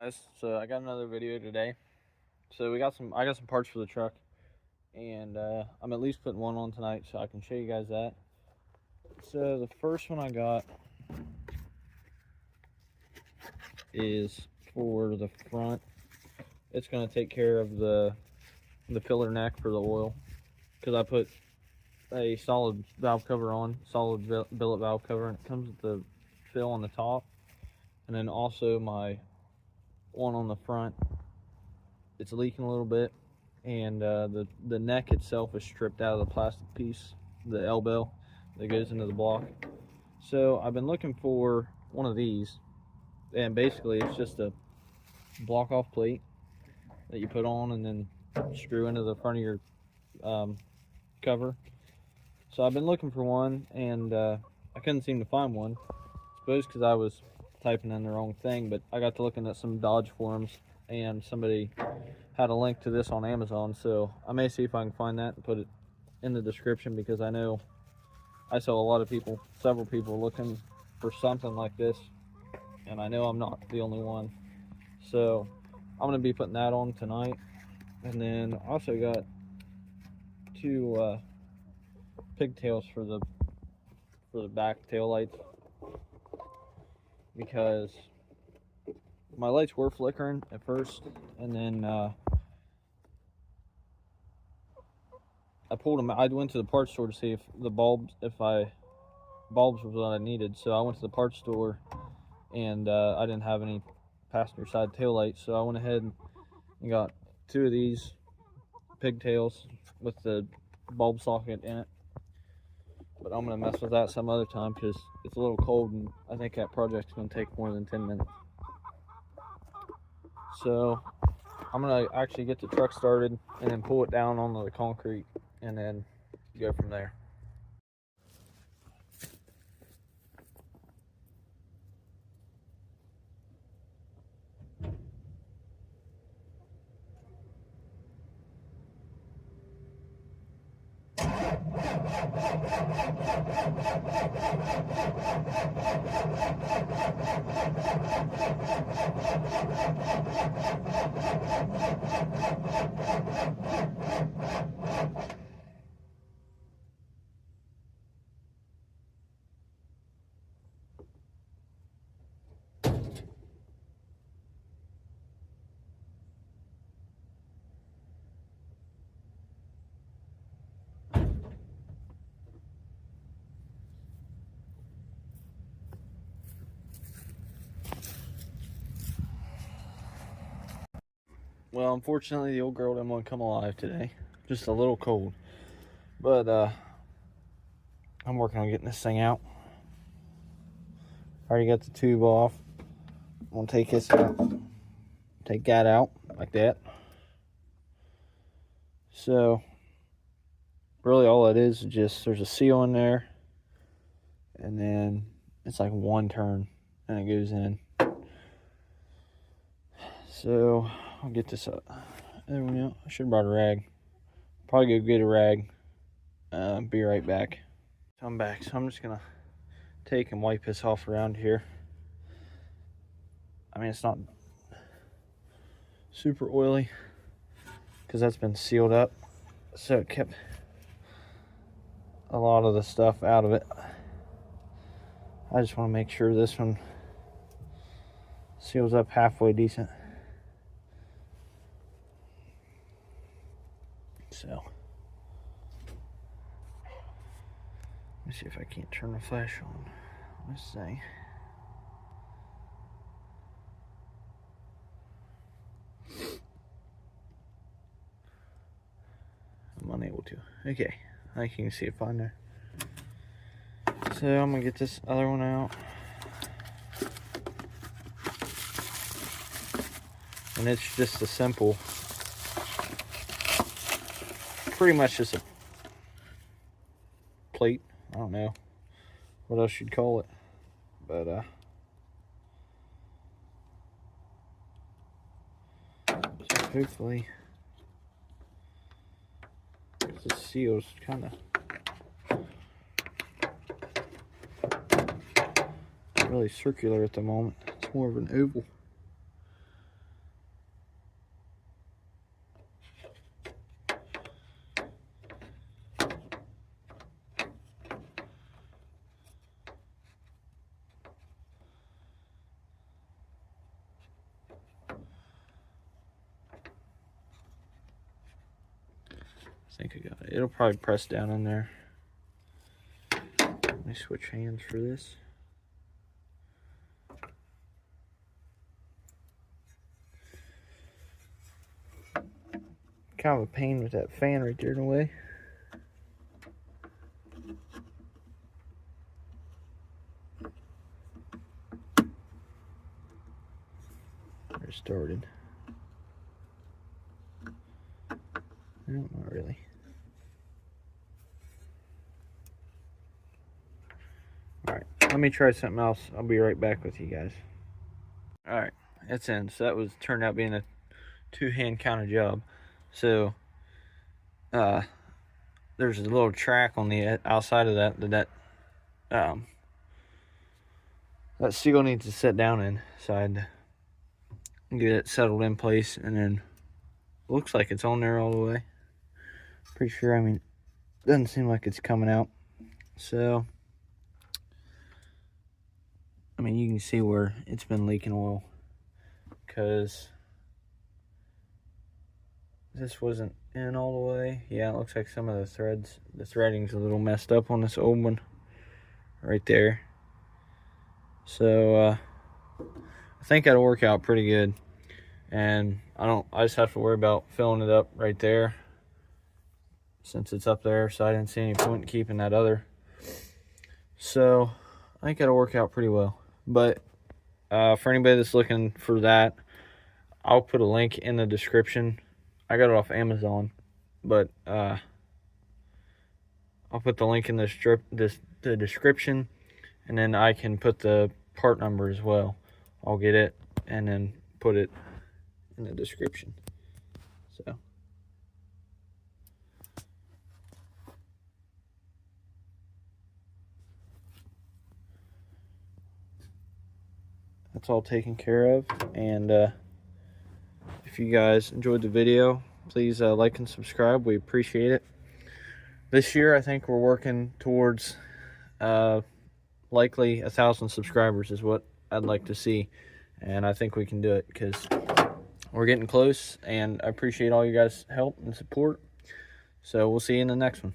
Guys, so I got another video today. So I got some parts for the truck, and I'm at least putting one on tonight so I can show you guys that. So the first one I got is for the front. It's going to take care of the filler neck for the oil, because I put a solid valve cover on, solid billet valve cover, and it comes with the fill on the top, and then also my one on the front, it's leaking a little bit, and the neck itself is stripped out of the plastic piece, the elbow that goes into the block. So I've been looking for one of these, and basically it's just a block off plate that you put on and then screw into the front of your cover. So I've been looking for one, and I couldn't seem to find one. I suppose because I was typing in the wrong thing, but I got to looking at some Dodge forums, and somebody had a link to this on Amazon, so I may see if I can find that and put it in the description, because I know I saw a lot of people, several people, looking for something like this, and I know I'm not the only one. So I'm going to be putting that on tonight. And then I also got two pigtails for the back tail lights, because my lights were flickering at first, and then I pulled them. I went to the parts store to see if the bulbs was what I needed. So I went to the parts store, and I didn't have any passenger side tail lights, so I went ahead and got two of these pigtails with the bulb socket in it. But I'm gonna mess with that some other time, because it's a little cold, and I think that project's gonna take more than 10 minutes. So I'm gonna actually get the truck started and then pull it down onto the concrete, and then go from there. Well, unfortunately, the old girl didn't want to come alive today. Just a little cold. But I'm working on getting this thing out. Already got the tube off. I'm gonna take this out. Take that out like that. So really all it is just, there's a seal in there, and then it's like one turn and it goes in. So I'll get this up. There we go. I should have brought a rag. Probably go get a rag. Be right back. So I'm back. So I'm just gonna take and wipe this off around here. I mean, it's not super oily because that's been sealed up, so it kept a lot of the stuff out of it. I just want to make sure this one seals up halfway decent. So let me see if I can't turn the flash on. Let's see. I'm unable to. Okay, I think you can see it fine there. So I'm gonna get this other one out. And it's just a simple, pretty much just a plate. I don't know what else you'd call it, but so hopefully the seal's kind of really circular at the moment. It's more of an oval. I think I got it. It'll probably press down in there. Let me switch hands for this. Kind of a pain with that fan right there in the way. They're started. No, not really. Alright, let me try something else. I'll be right back with you guys. Alright, it's in. So that was turned out being a two-hand kind of job. So there's a little track on the outside of that steel needs to sit down in, so I'd get it settled in place, and then looks like it's on there all the way. Pretty sure. I mean, doesn't seem like it's coming out. So I mean, you can see where it's been leaking oil, because this wasn't in all the way. Yeah, it looks like some of the threading's a little messed up on this old one right there. So I think that'll work out pretty good, and I just have to worry about filling it up right there since it's up there, so I didn't see any point in keeping that other. So I think that'll work out pretty well. But for anybody that's looking for that, I'll put a link in the description. I got it off Amazon, but I'll put the link in the description, and then I can put the part number as well. I'll get it and then put it in the description. So that's all taken care of. And if you guys enjoyed the video, please like and subscribe. We appreciate it. This year, I think we're working towards likely 1,000 subscribers is what I'd like to see, and I think we can do it because we're getting close, and I appreciate all you guys' help and support. So we'll see you in the next one.